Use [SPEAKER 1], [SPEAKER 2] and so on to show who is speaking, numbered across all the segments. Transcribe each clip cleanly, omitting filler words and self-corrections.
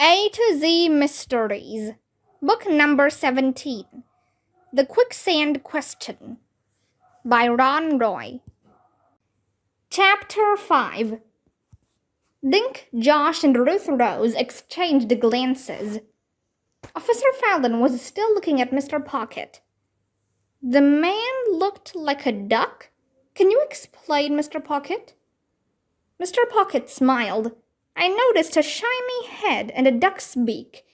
[SPEAKER 1] A to Z Mysteries, Book Number 17, The Quicksand Question, by Ron Roy. Chapter 5. Dink, Josh, and Ruth Rose exchanged glances. Officer Fallon was still looking at Mr. Pocket. The man looked like a duck? Can you explain, Mr. Pocket? Mr. Pocket smiled. I noticed a shiny head and a duck's beak.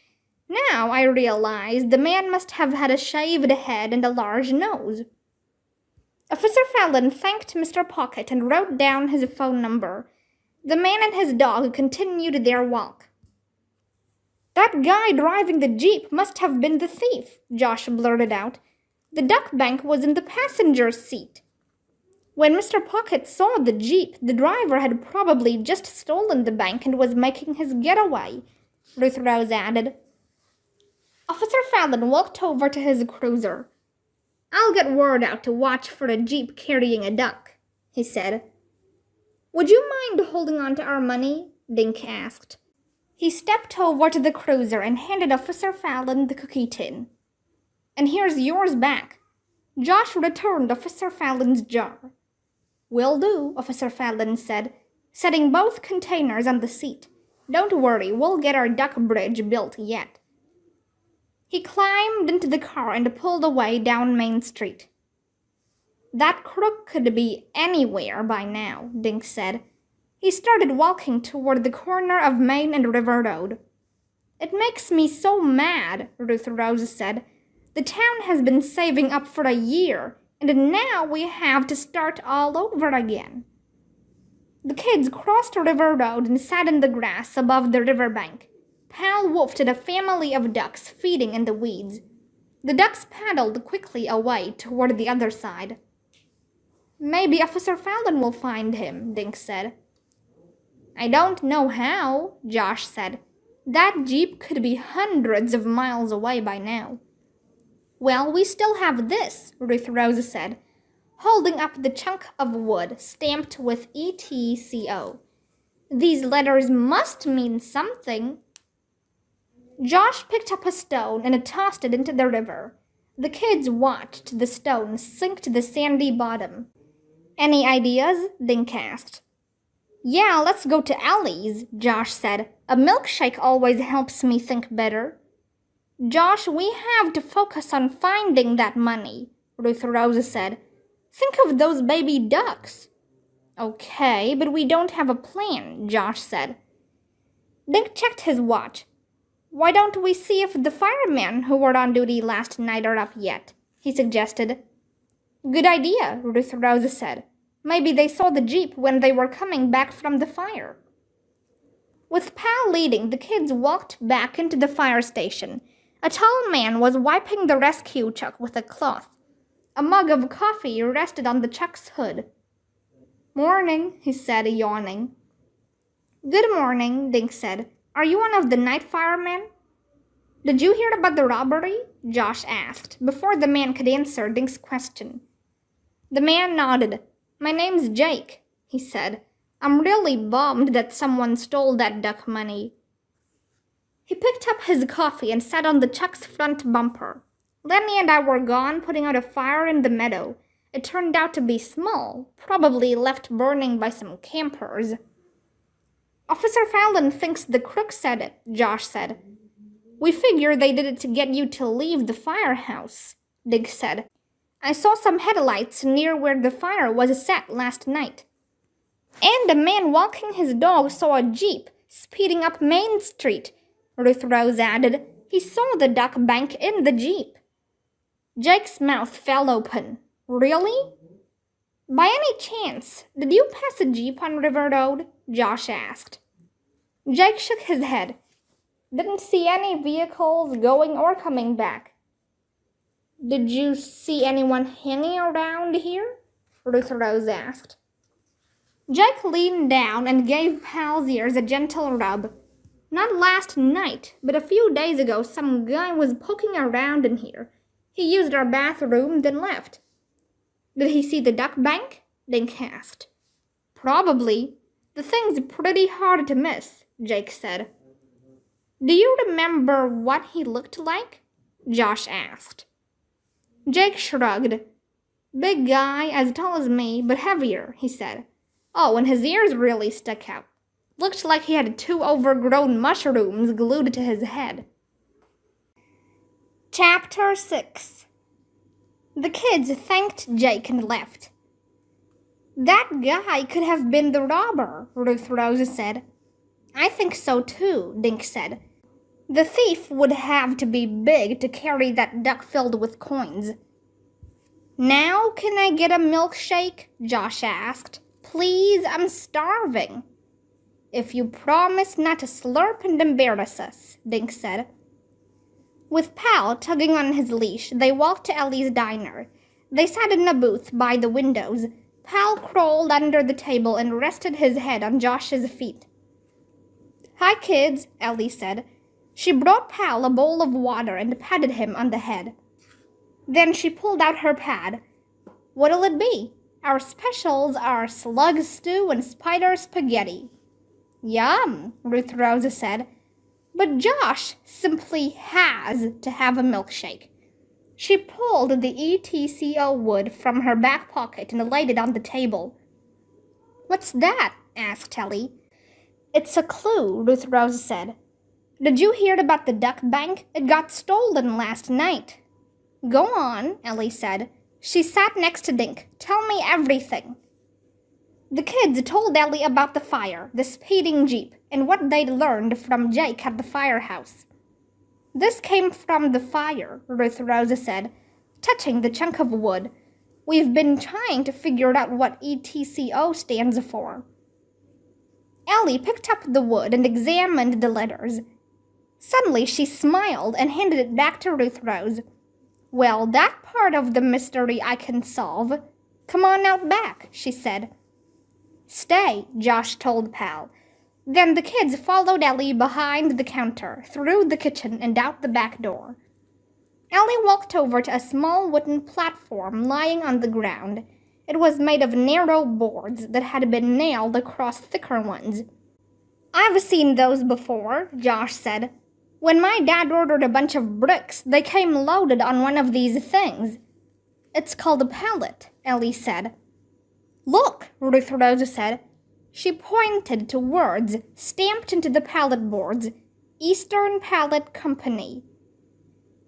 [SPEAKER 1] Now I realize the man must have had a shaved head and a large nose. Officer Fallon thanked Mr. Pocket and wrote down his phone number. The man and his dog continued their walk. That guy driving the jeep must have been the thief, Josh blurted out. The duck bank was in the passenger seat. When Mr. Pocket saw the jeep, the driver had probably just stolen the bank and was making his getaway, Ruth Rose added. Officer Fallon walked over to his cruiser. I'll get word out to watch for a jeep carrying a duck, he said. Would you mind holding on to our money? Dink asked. He stepped over to the cruiser and handed Officer Fallon the cookie tin. And here's yours back. Josh returned Officer Fallon's jar. Will do, Officer Fallon said, setting both containers on the seat. Don't worry, we'll get our duck bridge built yet. He climbed into the car and pulled away down Main Street. That crook could be anywhere by now, Dink said. He started walking toward the corner of Main and River Road. It makes me so mad, Ruth Rose said. The town has been saving up for a year, and now we have to start all over again. The kids crossed River Road and sat in the grass above the riverbank. Pal woofed at a family of ducks feeding in the weeds. The ducks paddled quickly away toward the other side. Maybe Officer Fallon will find him, Dink said. I don't know how, Josh said. That jeep could be hundreds of miles away by now. Well, we still have this, Ruth Rose said, holding up the chunk of wood stamped with ETCO. These letters must mean something. Josh picked up a stone and tossed it into the river. The kids watched the stone sink to the sandy bottom. Any ideas? Dink asked. Yeah, let's go to Allie's, Josh said. A milkshake always helps me think better. Josh, we have to focus on finding that money, Ruth Rose said. Think of those baby ducks. Okay, but we don't have a plan, Josh said. Dink checked his watch. Why don't we see if the firemen who were on duty last night are up yet? He suggested. Good idea, Ruth Rose said. Maybe they saw the jeep when they were coming back from the fire. With Pal leading, the kids walked back into the fire station. A tall man was wiping the rescue truck with a cloth. A mug of coffee rested on the truck's hood. Morning, he said, yawning. Good morning, Dink said. Are you one of the night firemen? Did you hear about the robbery? Josh asked, before the man could answer Dink's question. The man nodded. My name's Jake, he said. I'm really bummed that someone stole that duck money. He picked up his coffee and sat on the truck's front bumper. Lenny and I were gone putting out a fire in the meadow. It turned out to be small, probably left burning by some campers. Officer Fallon thinks the crook said it, Josh said. We figure they did it to get you to leave the firehouse, Dink said. I saw some headlights near where the fire was set last night. And a man walking his dog saw a jeep speeding up Main Street, Ruth Rose added. He saw the duck bank in the jeep. Jake's mouth fell open. Really? By any chance, did you pass a jeep on River Road? Josh asked. Jake shook his head. Didn't see any vehicles going or coming back. Did you see anyone hanging around here? Ruth Rose asked. Jake leaned down and gave Pal's ears a gentle rub. Not last night, but a few days ago some guy was poking around in here. He used our bathroom, then left. Did he see the duck bank? Dink asked. Probably. The thing's pretty hard to miss, Jake said. Do you remember what he looked like? Josh asked. Jake shrugged. Big guy, as tall as me, but heavier, he said. Oh, and his ears really stuck out. Looked like he had 2 overgrown mushrooms glued to his head. Chapter 6. The kids thanked Jake and left. That guy could have been the robber, Ruth Rose said. I think so too, Dink said. The thief would have to be big to carry that duck filled with coins. Now can I get a milkshake? Josh asked. Please, I'm starving. If you promise not to slurp and embarrass us, Dink said. With Pal tugging on his leash, they walked to Ellie's diner. They sat in a booth by the windows. Pal crawled under the table and rested his head on Josh's feet. Hi, kids, Ellie said. She brought Pal a bowl of water and patted him on the head. Then she pulled out her pad. What'll it be? Our specials are slug stew and spider spaghetti. Yum, Ruth Rose said. But Josh simply has to have a milkshake. She pulled the ETCO wood from her back pocket and laid it on the table. What's that? Asked Ellie. It's a clue, Ruth Rose said. Did you hear about the duck bank? It got stolen last night. Go on, Ellie said. She sat next to Dink. Tell me everything. The kids told Ellie about the fire, the speeding jeep, and what they'd learned from Jake at the firehouse. This came from the fire, Ruth Rose said, touching the chunk of wood. We've been trying to figure out what ETCO stands for. Ellie picked up the wood and examined the letters. Suddenly she smiled and handed it back to Ruth Rose. Well, that part of the mystery I can solve. Come on out back, she said. Stay, Josh told Pal. Then the kids followed Ellie behind the counter, through the kitchen and out the back door. Ellie walked over to a small wooden platform lying on the ground. It was made of narrow boards that had been nailed across thicker ones. I've seen those before, Josh said. When my dad ordered a bunch of bricks, they came loaded on one of these things. It's called a pallet, Ellie said. Look, Ruth Rose said. She pointed to words stamped into the pallet boards. Eastern Pallet Company.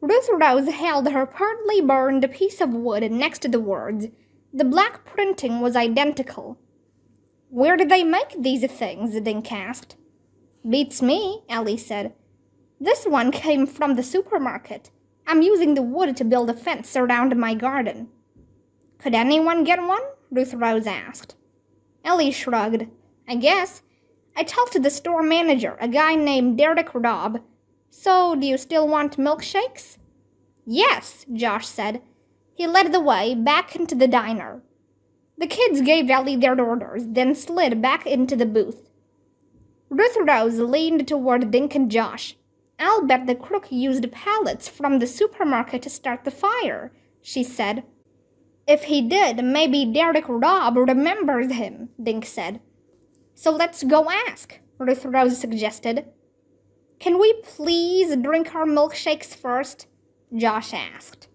[SPEAKER 1] Ruth Rose held her partly burned piece of wood next to the words. The black printing was identical. Where do they make these things? Dink asked. Beats me, Ellie said. This one came from the supermarket. I'm using the wood to build a fence around my garden. Could anyone get one? Ruth Rose asked. Ellie shrugged. I guess. I talked to the store manager, a guy named Derek Robb. So, do you still want milkshakes? Yes, Josh said. He led the way back into the diner. The kids gave Ellie their orders, then slid back into the booth. Ruth Rose leaned toward Dink and Josh. I'll bet the crook used pallets from the supermarket to start the fire, she said. If he did, maybe Derek Robb remembers him, Dink said. So let's go ask, Ruth Rose suggested. Can we please drink our milkshakes first? Josh asked.